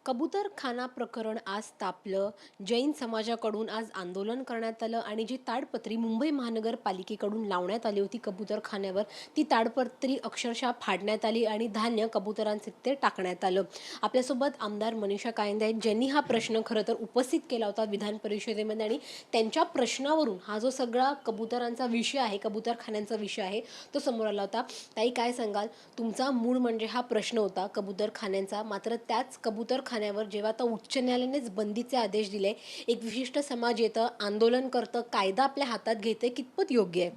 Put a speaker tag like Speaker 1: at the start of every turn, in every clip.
Speaker 1: कबूतरखाना प्रकरण आज तापलं. जैन समाजाकडून आज आंदोलन करण्यात आलं आणि जी ताडपत्री मुंबई महानगरपालिकेकडून लावण्यात आली होती कबूतरखान्यावर, ती ताडपत्री अक्षरशः फाडण्यात आली आणि धान्य कबुतरांचे ते टाकण्यात आलं. आपल्यासोबत आमदार मनीषा कायंदे आहेत, ज्यांनी हा प्रश्न खरं तर उपस्थित केला होता विधान परिषदेमध्ये आणि त्यांच्या प्रश्नावरून हा जो सगळा कबुतरांचा विषय आहे, कबूतरखान्यांचा विषय आहे, तो समोर आला होता. ताई, काय सांगाल? तुमचा मूळ म्हणजे हा प्रश्न होता कबूतरखान्यांचा. मात्र त्याच कबूतरखान्यावर जेव्हा आता उच्च न्यायालयानेच बंदीचे आदेश दिले, एक विशिष्ट समाज येतं, आंदोलन करतं, कायदा आपल्या हातात घेते, कितपत योग्य आहे?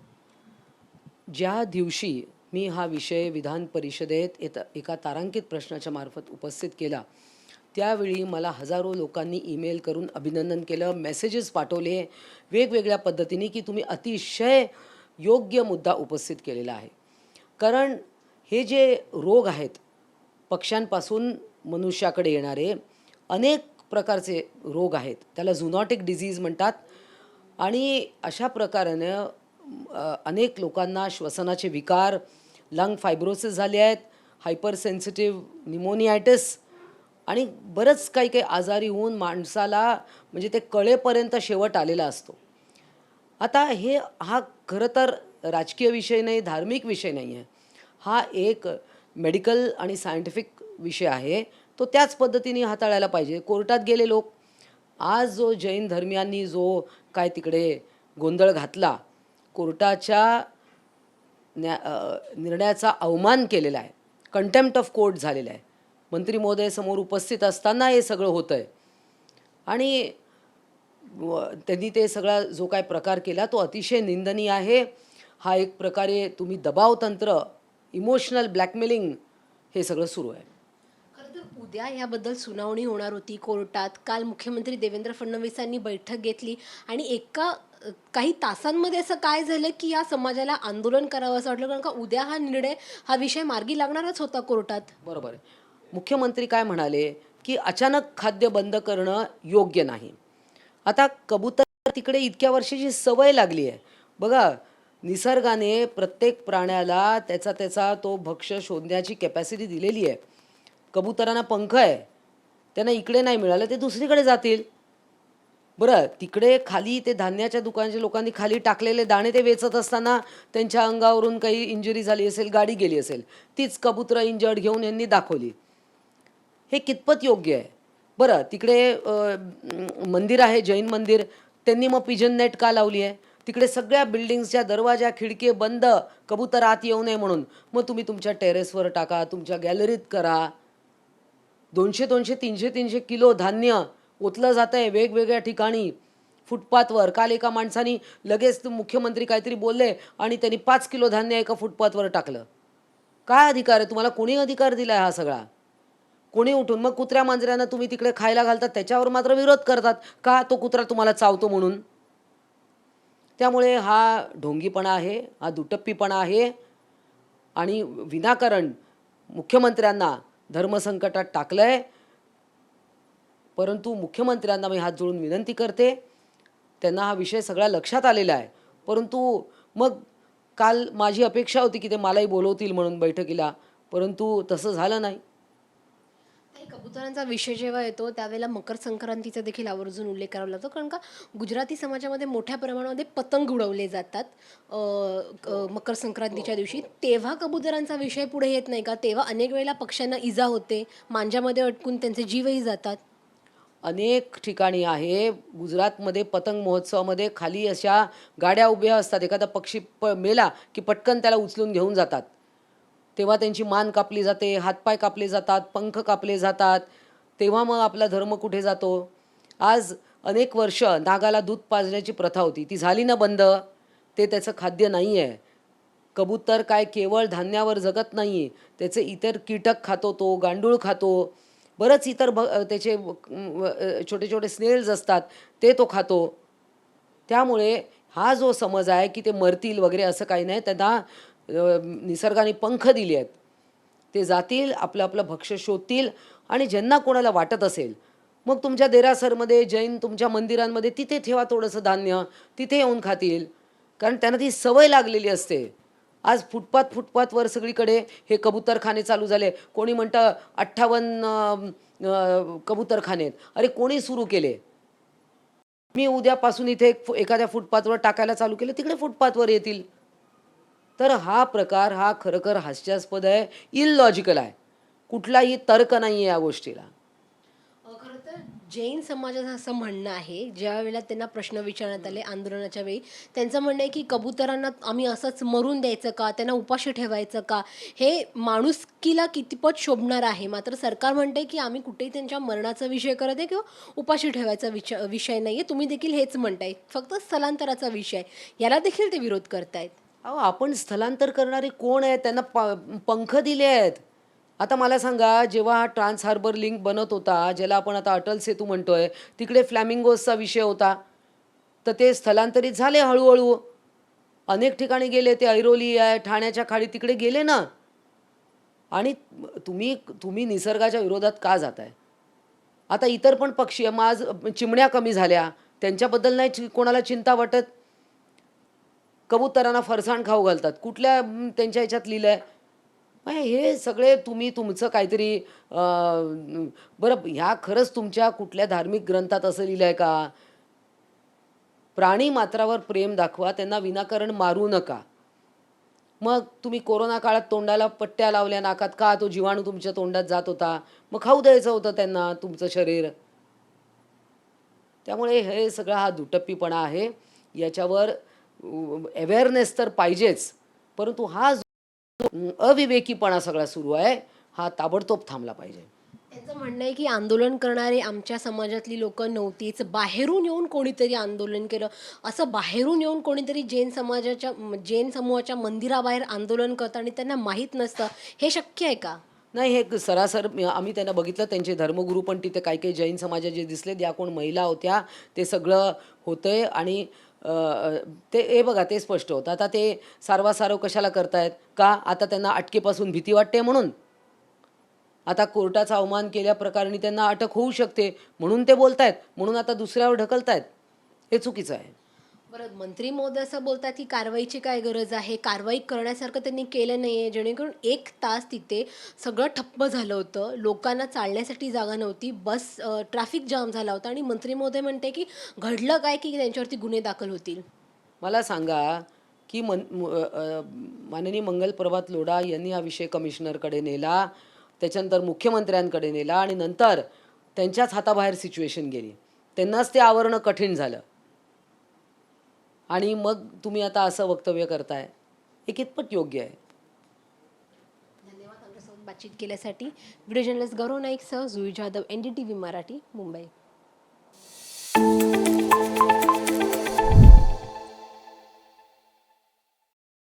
Speaker 2: ज्या दिवशी मी हा विषय विधान परिषदेत एका तारांकित प्रश्नाच्या मार्फत उपस्थित केला, त्यावेळी मला हजारो लोकांनी ईमेल करून अभिनंदन केलं, मेसेजेस पाठवले वेगवेगळ्या पद्धतीने की तुम्ही अतिशय योग्य मुद्दा उपस्थित केलेला आहे. कारण हे जे रोग आहेत, पक्ष्यांपासून मनुष्याकडे येणारे अनेक प्रकारचे रोग आहेत. त्याला झुनॉटिक डिझीज म्हणतात आणि अशा प्रकारानं अनेक लोकांना श्वसनाचे विकार, लंग फायब्रोसिस झाले आहेत, हायपर सेन्सिटिव्ह निमोनियायटिस आणि बरंच काही काही आजारी होऊन माणसाला म्हणजे ते कळेपर्यंत शेवट आलेला असतो. आता हा खरं तर राजकीय विषय नाही, धार्मिक विषय नाही आहे. हा एक मेडिकल आणि सायंटिफिक विषय आहे. तो त्याच पद्धतीने हाताळायला पाहिजे. कोर्टात गेले लोक. आज जो जैन धर्मियांनी जो काय तिकडे गोंधळ घातला, कोर्टाच्या निर्णयाचा अवमान केलेला आहे, कंटेम्प्ट ऑफ कोर्ट झालेला आहे. मंत्री महोदय समोर उपस्थित असताना हे सगळं होतं आहे आणि त्यांनी ते सगळा जो काय प्रकार केला तो अतिशय निंदनीय आहे. हा एक प्रकारे तुम्ही दबाव तंत्र, इमोशनल ब्लॅकमेलिंग हे सगळं सुरू आहे.
Speaker 1: खरं तर उद्या याबद्दल सुनावणी होणार होती कोर्टात. काल मुख्यमंत्री देवेंद्र फडणवीसांनी बैठक घेतली आणि काही तासांमध्ये असं काय झालं की या समाजाला आंदोलन करावं असं वाटलं, कारण का उद्या हा निर्णय, हा विषय मार्गी लागणारच होता कोर्टात.
Speaker 2: बरोबर आहे. मुख्यमंत्री काय म्हणाले की अचानक खाद्य बंद करणं योग्य नाही. आता कबूतर तिकडे इतक्या वर्षाची सवय लागली आहे. बघा, निसर्गाने प्रत्येक प्राण्याला त्याचा त्याचा तो भक्ष्य शोधण्याची कॅपॅसिटी दिलेली आहे. कबुतरांना पंख आहे, त्यांना इकडे नाही मिळालं ते दुसरीकडे जातील. बरं, तिकडे खाली ते धान्याच्या दुकानाच्या लोकांनी खाली टाकलेले दाणे ते वेचत असताना त्यांच्या अंगावरून काही इंजुरी झाली असेल, गाडी गेली असेल, तीच कबुतरं इंजर्ड घेऊन यांनी दाखवली. हे कितपत योग्य आहे? बरं, तिकडे मंदिर आहे, जैन मंदिर, त्यांनी मग पिजन नेट का लावली आहे? तिकडे सगळ्या बिल्डिंग्सच्या दरवाजा खिडकी बंद, कबूतर आत येऊ नये म्हणून. मग तुम्ही तुमच्या टेरेसवर टाका, तुमच्या गॅलरीत करा. 200-200, 300-300 किलो धान्य ओतलं जातं आहे वेगवेगळ्या ठिकाणी फुटपाथवर. काल एका माणसाने लगेच मुख्यमंत्री काहीतरी बोलले आणि त्यांनी 5 किलो धान्य एका फुटपाथवर टाकलं. काय अधिकार आहे तुम्हाला? कोणी अधिकार दिला आहे हा सगळा? कोणी उठून? मग कुत्र्या मांजऱ्यांना तुम्ही तिकडे खायला घालतात, त्याच्यावर मात्र विरोध करतात. का? तो कुत्रा तुम्हाला चावतो म्हणून. त्यामुळे हा ढोंगीपणा आहे, हा दुटप्पीपणा आहे आणि विनाकारण मुख्यमंत्र्यांना धर्मसंकटात टाकलं आहे. परंतु मुख्यमंत्र्यांना मी हात जोडून विनंती करते, त्यांना हा विषय सगळा लक्षात आलेला आहे. परंतु मग काल माझी अपेक्षा होती की ते मलाही बोलवतील म्हणून बैठकीला, परंतु तसं झालं नाही.
Speaker 1: काही कबुतरांचा विषय जेव्हा येतो त्यावेळेला मकर संक्रांतीचा देखील आवर्जून उल्लेख करावा लागतो, कारण का गुजराती समाजामध्ये मोठ्या प्रमाणामध्ये पतंग उडवले जातात मकर संक्रांतीच्या दिवशी. तेव्हा कबुतरांचा विषय पुढे येत नाही का? तेव्हा अनेक वेळेला पक्ष्यांना इजा होते, मांजामध्ये अटकून त्यांचे जीवही जातात.
Speaker 2: अनेक ठिकाणी आहे. गुजरातमध्ये पतंग महोत्सवामध्ये खाली अशा गाड्या उभ्या असतात. एखादा पक्षी मेला की पटकन त्याला उचलून घेऊन जातात. तेव्हा त्यांची मान कापली जाते, हातपाय कापले जातात, पंख कापले जातात. तेव्हा मग आपला धर्म कुठे जातो? आज अनेक वर्ष नागाला दूध पाजण्याची प्रथा होती. ती झाली ना बंद? ते त्याचं खाद्य नाही आहे. कबूतर काय केवळ धान्यावर जगत नाही. त्याचे इतर कीटक खातो तो, गांडूळ खातो. बरंच इतर त्याचे छोटे छोटे स्नेल्स असतात, ते तो खातो. त्यामुळे हा जो समज आहे की ते मरतील वगैरे असं काही नाही. त्यांना निसर्गाने पंख दिले आहेत. ते जातील, आपलं आपलं भक्ष्य शोधतील आणि ज्यांना कोणाला वाटत असेल, मग तुमच्या देरासरमध्ये, जैन तुमच्या मंदिरांमध्ये तिथे ठेवा थोडंसं धान्य, तिथे येऊन खातील. कारण त्यांना ती सवय लागलेली असते. आज फुटपाथवर सगळीकडे हे कबूतरखाने चालू झाले. कोणी म्हणतं 58 कबूतरखाने आहेत. अरे कोणी सुरू केले? मी उद्यापासून इथे एखाद्या फुटपाथवर टाकायला चालू केलं, तिकडे फुटपाथवर येतील. तर हा प्रकार हा खरोखर हास्यास्पद आहे, इलॉजिकल आहे. कुठलाही तर्क नाही आहे या गोष्टीला.
Speaker 1: खरं तर जैन समाजाचं असं म्हणणं आहे, ज्या वेळेला त्यांना प्रश्न विचारण्यात आले आंदोलनाच्या वेळी, त्यांचं म्हणणं आहे की कबुतरांना आम्ही असंच मरून द्यायचं का, त्यांना उपाशी ठेवायचं का, हे माणुसकीला कितपत शोभणार आहे. मात्र सरकार म्हणते की आम्ही कुठेही त्यांच्या मरणाचा विषय करत आहे किंवा उपाशी ठेवायचा विषय नाही आहे, तुम्ही देखील हेच म्हणताय, फक्त स्थलांतराचा विषय, याला देखील ते विरोध करतायत.
Speaker 2: अहो आपण स्थलांतर करणारे कोण आहेत? त्यांना पंख दिले आहेत. आता मला सांगा, जेव्हा हा ट्रान्स हार्बर लिंक बनत होता, ज्याला आपण आता अटल सेतू म्हणतोय, तिकडे फ्लॅमिंगोजचा विषय होता. तर ते स्थलांतरित झाले हळूहळू. अनेक ठिकाणी गेले. ते ऐरोली आहे, ठाण्याच्या खाडी तिकडे गेले ना. आणि तुम्ही तुम्ही निसर्गाच्या विरोधात का जाताय? आता इतर पण पक्षी आहे. मग आज चिमण्या कमी झाल्या. त्यांच्याबद्दल नाही कोणाला चिंता वाटत. कबुतरांना फरसाण खाऊ घालतात. कुठल्या त्यांच्या ह्याच्यात लिहिलं आहे? हे सगळे तुम्ही तुमचं काहीतरी बरं ह्या खरंच तुमच्या कुठल्या धार्मिक ग्रंथात असं लिहिलं आहे का? प्राणी मात्रावर प्रेम दाखवा, त्यांना विनाकारण मारू नका. मग तुम्ही कोरोना काळात तोंडाला पट्ट्या लावल्या नाकात का? तो जीवाणू तुमच्या तोंडात जात होता. मग खाऊ द्यायचं होतं त्यांना तुमचं शरीर. त्यामुळे हे सगळा हा दुटप्पीपणा आहे. याच्यावर अवेअरनेस तर पाहिजेच, परंतु हा जो अविवेकीपणा सगळा सुरू आहे, हा ताबडतोब थांबला पाहिजे.
Speaker 1: त्यांचं म्हणणं आहे की आंदोलन करणारे आमच्या समाजातली लोकं नव्हतीच, बाहेरून येऊन कोणीतरी आंदोलन केलं. असं बाहेरून येऊन कोणीतरी जैन समूहाच्या मंदिराबाहेर आंदोलन करतं आणि त्यांना माहीत नसतं, हे शक्य आहे का?
Speaker 2: नाही, हे सरासर आम्ही त्यांना बघितलं. त्यांचे धर्मगुरू पण तिथे काही काही जैन समाजाचे दिसले. ज्या कोण महिला होत्या, ते सगळं होतंय. आणि ते हे बघा, ते स्पष्ट होतं. आता ते सारवासारव कशाला करतायत का? आता त्यांना अटकेपासून भीती वाटते म्हणून. आता कोर्टाचा अवमान केल्याप्रकरणी त्यांना अटक होऊ शकते म्हणून ते बोलतायत, म्हणून आता दुसऱ्यावर ढकलतायत. हे चुकीचं आहे.
Speaker 1: बरं, मंत्री महोदय असं बोलतात की कारवाईची काय गरज आहे, कारवाई करण्यासारखं त्यांनी केलं नाही आहे, जेणेकरून 1 तास तिथे सगळं ठप्प झालं होतं, लोकांना चालण्यासाठी जागा नव्हती, ट्रॅफिक जाम झाला होता आणि मंत्री महोदय म्हणते की घडलं काय की त्यांच्यावरती गुन्हे दाखल होतील.
Speaker 2: मला सांगा की माननीय मंगलप्रभात लोढा यांनी हा विषय कमिशनरकडे नेला, त्याच्यानंतर मुख्यमंत्र्यांकडे नेला आणि नंतर त्यांच्याच हाताबाहेर सिच्युएशन गेली. त्यांनाच ते आवरणं कठीण झालं. आणि मग तुम्ही आता असं वक्तव्य करताय, हे कितपत योग्य आहे?
Speaker 1: धन्यवाद आमच्यासोबत बातचीत केल्यासाठी. व्हिडिओ जर्नलिस्ट गौरव नाईकसह जुई जाधव, NDTV मराठी, मुंबई.